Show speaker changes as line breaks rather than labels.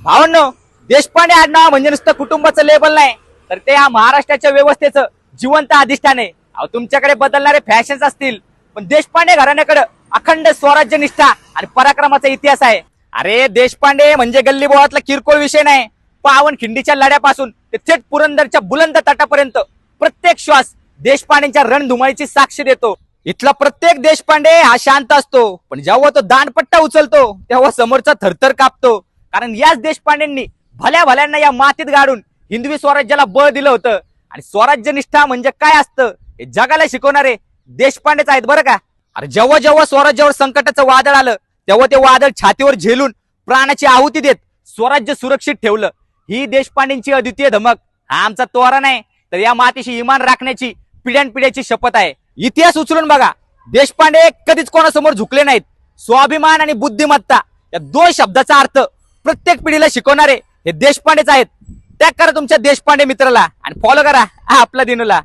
भावांनो, देशपांडे आडनाव म्हणजे नुसतं कुटुंबाचं लेबल नाही, तर ते या महाराष्ट्राच्या व्यवस्थेचं जिवंत अधिष्ठान आहे. अहो, तुमच्याकडे बदलणारे फॅशन्स असतील, पण देशपांडे घराण्याकडे अखंड स्वराज्य निष्ठा आणि पराक्रमाचा इतिहास आहे. अरे, देशपांडे म्हणजे गल्लीबोळातला किरकोळ विषय नाही. पावनखिंडीच्या लढ्यापासून ते थेट पुरंदरच्या बुलंद तटापर्यंत प्रत्येक श्वास देशपांडेंच्या रणधुमाळीची साक्ष देतो. इथला प्रत्येक देशपांडे हा शांत असतो, पण जेव्हा तो दांडपट्टा उचलतो तेव्हा समोरचा थरथर कापतो. कारण याच देशपांडेंनी भल्या भल्यांना या मातीत गाडून हिंदवी स्वराज्याला बळ दिलं होतं. आणि स्वराज्य निष्ठा म्हणजे काय असतं हे जगाला शिकवणारे देशपांडेच आहेत बरं का. अरे, जेव्हा जेव्हा स्वराज्यावर संकटाचं वादळ आलं तेव्हा ते वादळ छातीवर झेलून प्राणाची आहुती देत स्वराज्य सुरक्षित ठेवलं. ही देशपांडेंची अद्वितीय धमक. हा आमचा तोरा नाही, तर या मातीशी इमान राखण्याची पिढ्यानपिढ्याची शपथ आहे. इतिहास उचलून बघा, देशपांडे कधीच कोणासमोर झुकले नाहीत. स्वाभिमान आणि बुद्धिमत्ता या दोन शब्दाचा अर्थ प्रत्येक पिढीला शिकवणारे हे देशपांडेच आहेत. टॅग करा तुमच्या देशपांडे मित्राला आणि फॉलो करा आपला दिनूला.